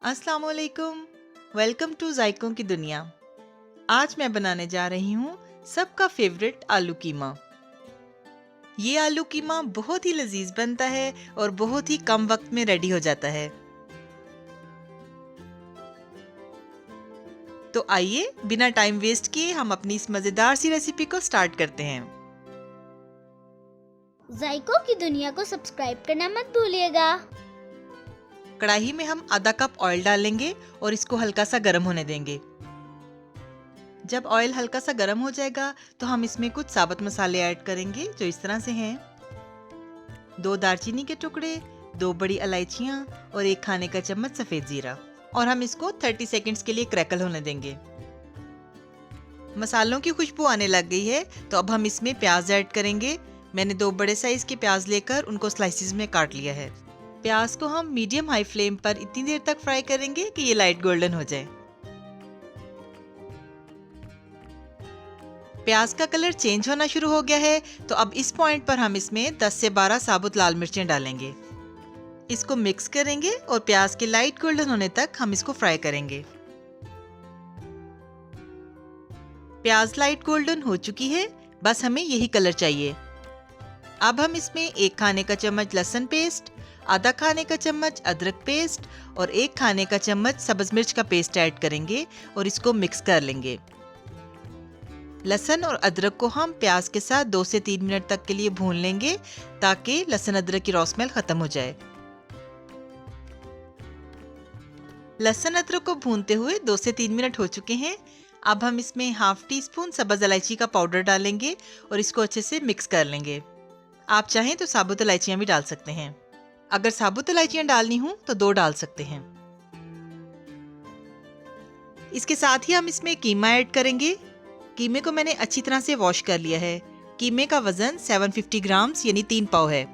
अस्सलाम वालेकुम। Welcome to जायकों की दुनिया। आज मैं बनाने जा रही हूँ सबका फेवरेट आलू कीमा। ये आलू कीमा बहुत ही लजीज बनता है और बहुत ही कम वक्त में रेडी हो जाता है। तो आइए बिना टाइम वेस्ट किए हम अपनी इस मजेदार सी रेसिपी को स्टार्ट करते हैं। जायकों की दुनिया को सब्सक्राइब करना मत भूलिएगा। कढ़ाई में हम आधा कप ऑयल डालेंगे और इसको हल्का सा गर्म होने देंगे। जब ऑयल हल्का सा गर्म हो जाएगा तो हम इसमें कुछ साबुत मसाले ऐड करेंगे जो इस तरह से हैं। 2 दालचीनी के टुकड़े, 2 बड़ी इलायचियाँ और 1 खाने का चम्मच सफेद जीरा, और हम इसको 30 सेकंड्स के लिए क्रैकल होने देंगे। मसालों की खुशबू आने लग गई है तो अब हम इसमें प्याज ऐड करेंगे। मैंने 2 बड़े साइज के प्याज लेकर उनको स्लाइसिस में काट लिया है। प्याज को हम मीडियम हाई फ्लेम पर इतनी देर तक फ्राई करेंगे कि ये लाइट गोल्डन हो जाए। प्याज का कलर चेंज होना शुरू हो गया है तो अब इस पॉइंट पर हम इसमें 10 से 12 साबुत लाल मिर्चें डालेंगे। इसको मिक्स करेंगे और प्याज के लाइट गोल्डन होने तक हम इसको फ्राई करेंगे। प्याज लाइट गोल्डन हो चुकी है, बस हमें यही कलर चाहिए। अब हम इसमें 1 खाने का चम्मच लहसुन पेस्ट, आधा खाने का चम्मच अदरक पेस्ट और 1 खाने का चम्मच सब्ज मिर्च का पेस्ट ऐड करेंगे और इसको मिक्स कर लेंगे। लहसुन और अदरक को हम प्याज के साथ 2 से 3 मिनट तक के लिए भून लेंगे ताकि लहसुन अदरक की रॉ स्मेल खत्म हो जाए। लहसुन अदरक को भूनते हुए 2 से 3 मिनट हो चुके हैं। अब हम इसमें हाफ टी स्पून सब्ज इलायची का पाउडर डालेंगे और इसको अच्छे से मिक्स कर लेंगे। आप चाहें तो साबुत इलायचियां भी डाल सकते हैं। अगर साबुत इलायचियां डालनी हो तो 2 डाल सकते हैं। इसके साथ ही हम इसमें कीमा ऐड करेंगे। कीमे को मैंने अच्छी तरह से वॉश कर लिया है। कीमे का वजन 750 ग्राम्स यानी 3 पाव है।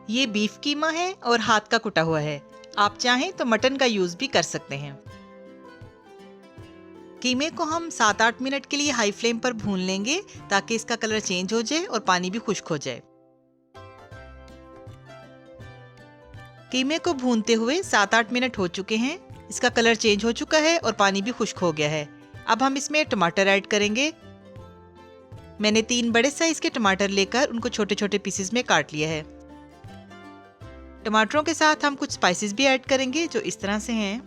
ये बीफ कीमा है और हाथ का कुटा हुआ है। आप चाहें तो मटन का यूज भी कर सकते हैं। कीमे को हम 7-8 मिनट के लिए हाई फ्लेम पर भून लेंगे ताकि इसका कलर चेंज हो जाए और पानी भी खुश्क हो जाए। कीमे को भूनते हुए 7-8 मिनट हो चुके हैं। इसका कलर चेंज हो चुका है और पानी भी खुश्क हो गया है। अब हम इसमें टमाटर ऐड करेंगे। मैंने 3 बड़े साइज के टमाटर लेकर उनको छोटे छोटे पीसेस में काट लिया है। टमाटरों के साथ हम कुछ स्पाइसेस भी ऐड करेंगे जो इस तरह से हैं।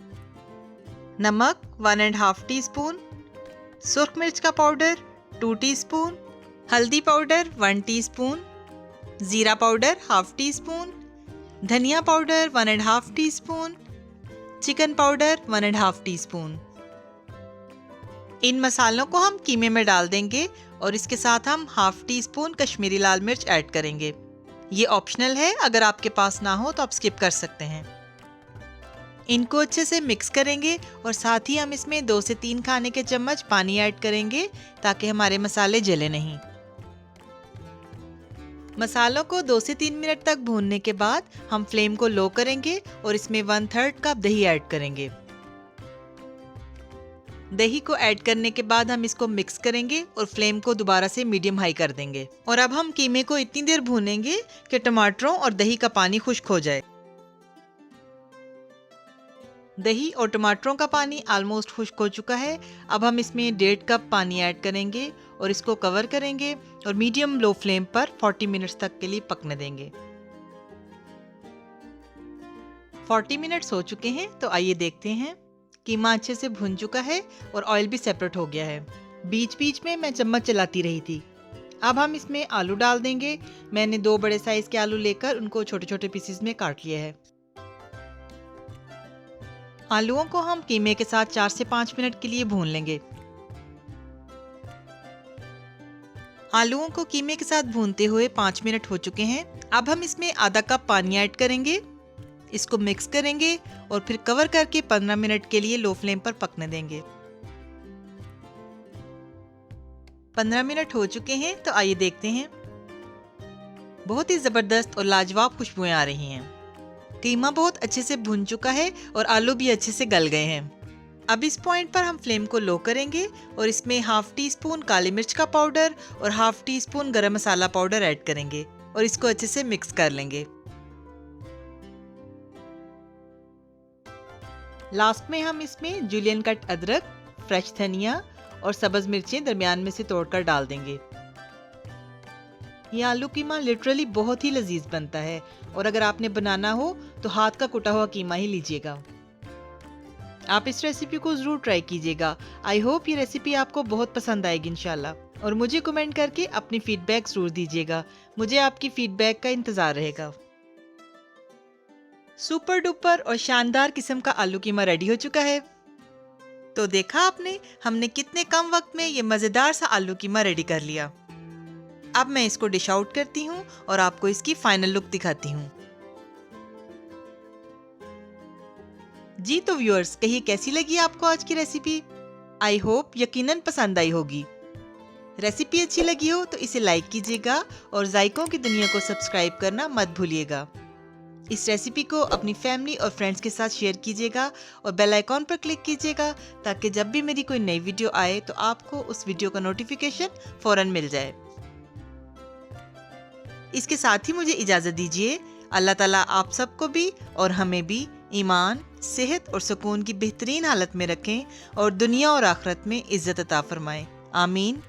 नमक 1.5 टीस्पून, सुर्ख मिर्च का पाउडर 2 टीस्पून, हल्दी पाउडर 1 टीस्पून, जीरा पाउडर हाफ टी स्पून, धनिया powder 1.5 teaspoon, chicken powder 1.5 teaspoon. इन मसालों को हम कीमे में डाल देंगे और इसके साथ हम हाफ टी स्पून कश्मीरी लाल मिर्च ऐड करेंगे। ये ऑप्शनल है, अगर आपके पास ना हो तो आप स्किप कर सकते हैं। इनको अच्छे से मिक्स करेंगे और साथ ही हम इसमें 2 से 3 खाने के चम्मच पानी ऐड करेंगे ताकि हमारे मसाले जले नहीं। मसालों को 2 से 3 मिनट तक भूनने के बाद हम फ्लेम को लो करेंगे और इसमें 1/3 कप दही ऐड करेंगे। दही को ऐड करने के बाद हम इसको मिक्स करेंगे और फ्लेम को दोबारा से मीडियम हाई कर देंगे। और अब हम कीमे को इतनी देर भूनेंगे कि टमाटरों और दही का पानी खुश्क हो जाए। दही और टमाटरों का पानी ऑलमोस्ट खुश्क हो चुका है। अब हम इसमें 1.5 कप पानी ऐड करेंगे और इसको कवर करेंगे और मीडियम लो फ्लेम पर 40 मिनट्स तक के लिए पकने देंगे। 40 मिनट्स हो चुके हैं तो आइए देखते हैं। कीमा अच्छे से भुन चुका है और ऑयल भी सेपरेट हो गया है। बीच बीच में मैं चम्मच चलाती रही थी। अब हम इसमें आलू डाल देंगे। मैंने 2 बड़े साइज के आलू लेकर उनको छोटे छोटे पीसेस में काट लिया है। आलूओं को हम कीमे के साथ 4 से 5 मिनट के लिए भून लेंगे। आलूओं को कीमे के साथ भूनते हुए 5 मिनट हो चुके हैं। अब हम इसमें आधा कप पानी ऐड करेंगे। इसको मिक्स करेंगे और फिर कवर करके 15 मिनट के लिए लो फ्लेम पर पकने देंगे। 15 मिनट हो चुके हैं तो आइए देखते हैं। बहुत ही जबरदस्त और लाजवाब खुशबुएं आ रही हैं। कीमा बहुत अच्छे से भुन चुका है और आलू भी अच्छे से गल गए हैं। अब इस पॉइंट पर हम फ्लेम को लो करेंगे और इसमें हाफ टी स्पून काली मिर्च का पाउडर और हाफ टी स्पून गरम मसाला पाउडर ऐड करेंगे और इसको अच्छे से मिक्स कर लेंगे। लास्ट में हम इसमें जूलियन कट अदरक, फ्रेश धनिया और सब्ज मिर्चें दरमियान में से तोड़कर डाल देंगे। ये आलू कीमा लिटरली बहुत ही लजीज बनता है और अगर आपने बनाना हो तो हाथ का कुटा हुआ कीमा ही लीजिएगा। आप इस रेसिपी को जरूर ट्राई कीजिएगा। आई होप ये रेसिपी आपको बहुत पसंद आएगी इंशाल्लाह और मुझे कमेंट करके अपनी फीडबैक जरूर दीजिएगा। मुझे आपकी फीडबैक का इंतजार रहेगा। सुपर डुपर और शानदार किस्म का आलू कीमा रेडी हो चुका है। तो देखा आपने, हमने कितने कम वक्त में ये मजेदार सा आलू कीमा रेडी कर लिया। अब मैं इसको डिश आउट करती हूँ और आपको इसकी फाइनल लुक दिखाती हूँ। जी तो व्यूअर्स, कहिए कैसी लगी आपको आज की रेसिपी? आई होप यकीनन पसंद आई होगी। रेसिपी अच्छी लगी हो तो इसे लाइक कीजिएगा और जायकों की दुनिया को सब्सक्राइब करना मत भूलिएगा। इस रेसिपी को अपनी फैमिली और फ्रेंड्स के साथ शेयर कीजिएगा और बेल आइकॉन पर क्लिक कीजिएगा ताकि जब भी मेरी कोई नई वीडियो आए तो आपको उस वीडियो का नोटिफिकेशन फौरन मिल जाए। इसके साथ ही मुझे इजाज़त दीजिए। अल्लाह ताला आप सबको भी और हमें भी ईमान, सेहत और सुकून की बेहतरीन हालत में रखें और दुनिया और आखिरत में इज्जत अता फरमाएं। आमीन।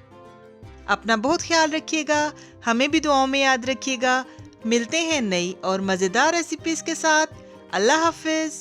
अपना बहुत ख्याल रखिएगा, हमें भी दुआओं में याद रखिएगा। मिलते हैं नई और मज़ेदार रेसिपीज़ के साथ। अल्लाह हाफिज़।